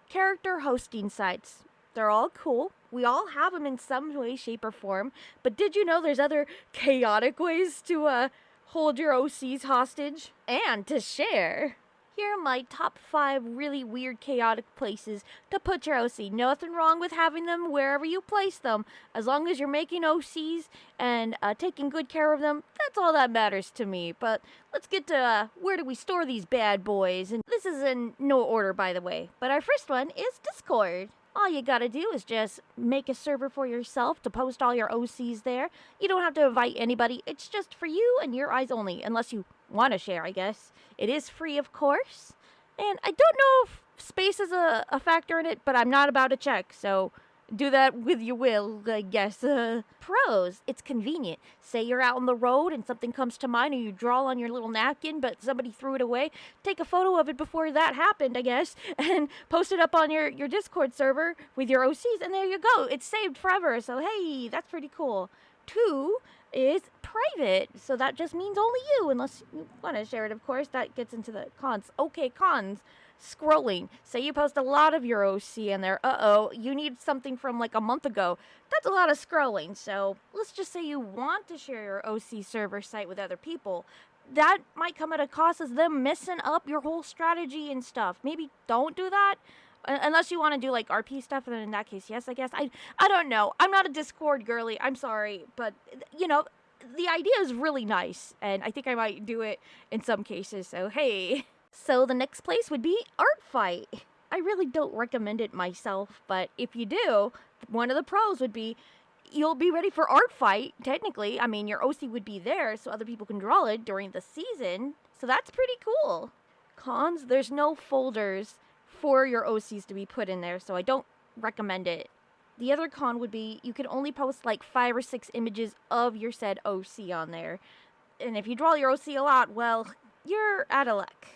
character hosting sites. They're all cool. We all have them in some way, shape, or form. But did you know there's other chaotic ways to hold your OCs hostage and to share? Here are my top 5 really weird, chaotic places to put your OC. Nothing wrong with having them wherever you place them. As long as you're making OCs and taking good care of them, that's all that matters to me. But let's get to where do we store these bad boys. And this is in no order, by the way. But our first one is Discord. All you gotta do is just make a server for yourself to post all your OCs there. You don't have to invite anybody. It's just for you and your eyes only, unless you want to share, I guess. It is free, of course. And I don't know if space is a factor in it, but I'm not about to check, so do that with your will, I guess. Pros, it's convenient. Say you're out on the road and something comes to mind and you draw on your little napkin, but somebody threw it away. Take a photo of it before that happened, I guess, and post it up on your Discord server with your OCs, and there you go. It's saved forever, so hey, that's pretty cool. 2 is private, so that just means only you, unless you want to share it, of course. That gets into the cons. Okay, cons. Scrolling. Say you post a lot of your OC in there. You need something from like a month ago. That's a lot of scrolling. So let's just say you want to share your OC server site with other people. That might come at a cost as them messing up your whole strategy and stuff. Maybe don't do that. Unless you want to do like RP stuff, and then in that case, yes, I guess. I don't know. I'm not a Discord girly. I'm sorry. But, you know, the idea is really nice. And I think I might do it in some cases. So, hey. So the next place would be Artfight. I really don't recommend it myself, but if you do, one of the pros would be you'll be ready for Artfight, technically. I mean, your OC would be there so other people can draw it during the season, so that's pretty cool. Cons, there's no folders for your OCs to be put in there, so I don't recommend it. The other con would be you can only post like 5 or 6 images of your said OC on there. And if you draw your OC a lot, well, you're out of luck.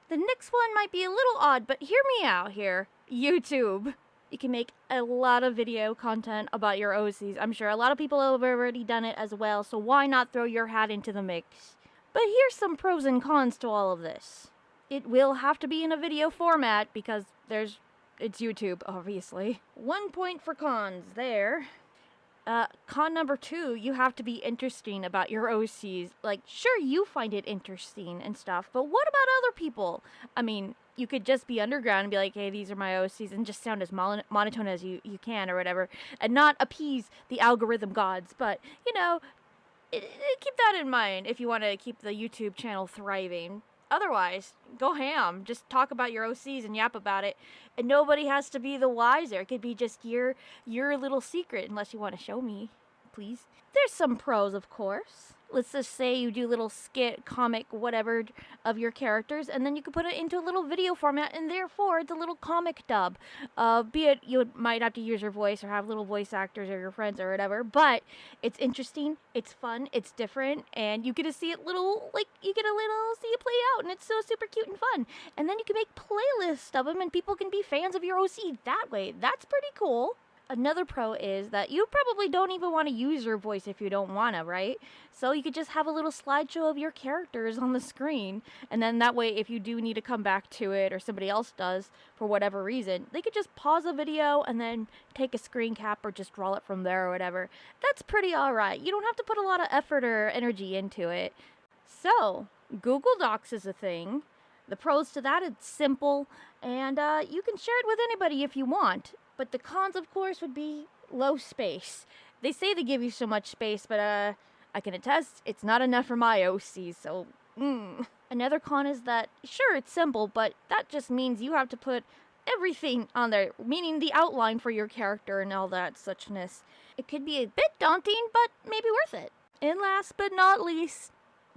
The next one might be a little odd, but hear me out here. YouTube. You can make a lot of video content about your OCs. I'm sure a lot of people have already done it as well, so why not throw your hat into the mix? But here's some pros and cons to all of this. It will have to be in a video format because it's YouTube, obviously. 1 point for cons there. Con number 2, you have to be interesting about your OCs. Like, sure, you find it interesting and stuff, but what about other people? I mean, you could just be underground and be like, hey, these are my OCs, and just sound as monotone as you can or whatever, and not appease the algorithm gods. But, you know, keep that in mind if you want to keep the YouTube channel thriving. Otherwise, go ham. Just talk about your OCs and yap about it. And nobody has to be the wiser. It could be just your little secret, unless you want to show me, please. There's some pros, of course. Let's just say you do little skit, comic, whatever of your characters, and then you can put it into a little video format, and therefore it's a little comic dub. Be it you might have to use your voice or have little voice actors or your friends or whatever, but it's interesting, it's fun, it's different, and you get to see it see it play out, and it's so super cute and fun. And then you can make playlists of them, and people can be fans of your OC that way. That's pretty cool. Another pro is that you probably don't even want to use your voice if you don't want to, right? So you could just have a little slideshow of your characters on the screen, and then that way if you do need to come back to it, or somebody else does for whatever reason, they could just pause the video and then take a screen cap or just draw it from there or whatever. That's pretty alright. You don't have to put a lot of effort or energy into it. So, Google Docs is a thing. The pros to that, it's simple, and you can share it with anybody if you want. But the cons, of course, would be low space. They say they give you so much space, but I can attest it's not enough for my OC, so Another con is that, sure, it's simple, but that just means you have to put everything on there, meaning the outline for your character and all that suchness. It could be a bit daunting, but maybe worth it. And last but not least,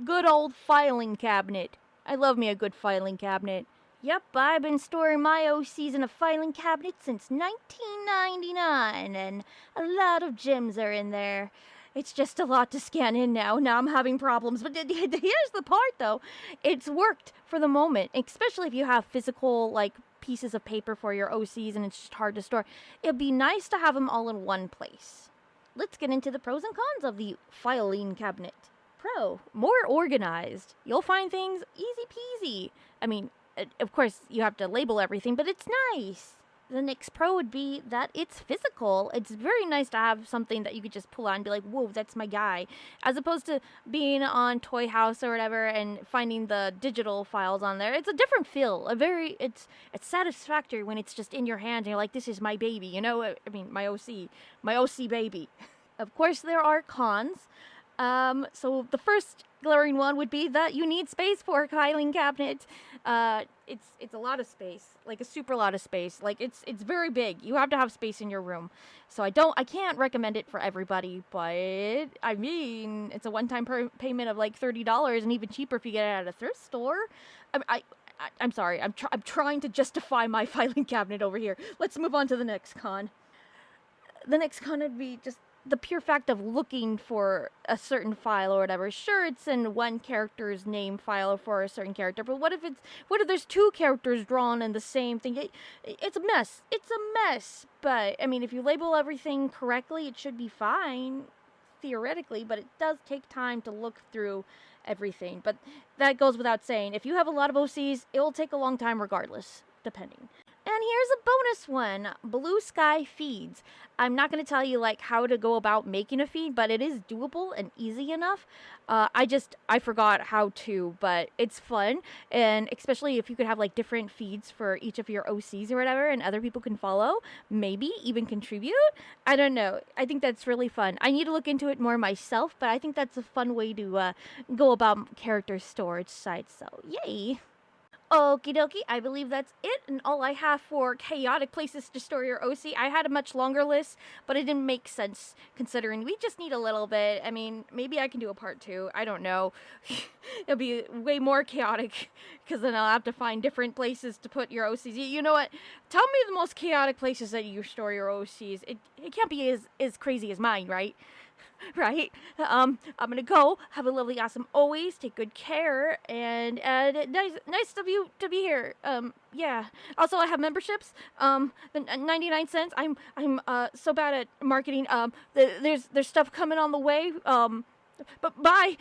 good old filing cabinet. I love me a good filing cabinet. Yep, I've been storing my OCs in a filing cabinet since 1999, and a lot of gems are in there. It's just a lot to scan in now. Now I'm having problems. But here's the part, though. It's worked for the moment, especially if you have physical, pieces of paper for your OCs and it's just hard to store. It'd be nice to have them all in one place. Let's get into the pros and cons of the filing cabinet. Pro, more organized. You'll find things easy peasy. I mean, of course, you have to label everything, but it's nice. the next pro would be that it's physical. It's very nice to have something that you could just pull out and be like, whoa, that's my guy. As opposed to being on Toy House or whatever and finding the digital files on there. It's a different feel. It's satisfactory when it's just in your hand and you're like, this is my baby, you know? I mean, my OC baby. Of course, there are cons. So the first glaring one would be that you need space for a filing cabinet. It's a lot of space, like a super lot of space. Like it's very big. You have to have space in your room. So I can't recommend it for everybody, but I mean, it's a one-time payment of like $30 and even cheaper if you get it at a thrift store. I'm sorry. I'm trying to justify my filing cabinet over here. Let's move on to the next con. The next con would be just the pure fact of looking for a certain file or whatever. Sure, it's in one character's name file for a certain character, but what if there's two characters drawn in the same thing? It's a mess. It's a mess. But I mean, if you label everything correctly, it should be fine theoretically, but it does take time to look through everything. But that goes without saying. If you have a lot of OCs, it will take a long time regardless, depending. And here's a bonus one, BlueSky feeds. I'm not going to tell you like how to go about making a feed, but it is doable and easy enough. I forgot how to, but it's fun. And especially if you could have like different feeds for each of your OCs or whatever, and other people can follow, maybe even contribute. I don't know. I think that's really fun. I need to look into it more myself, but I think that's a fun way to go about character storage sites. So yay. Okie dokie, I believe that's it, and all I have for chaotic places to store your OC. I had a much longer list, but it didn't make sense considering we just need a little bit. I mean, maybe I can do a part 2. I don't know. It'll be way more chaotic, because then I'll have to find different places to put your OCs. You know what? Tell me the most chaotic places that you store your OCs. It can't be as crazy as mine, right? Right? I'm gonna go. Have a lovely, awesome always. Take good care, and nice of you to be here. Yeah. Also, I have memberships. The 99 cents. I'm so bad at marketing. There's stuff coming on the way. But bye.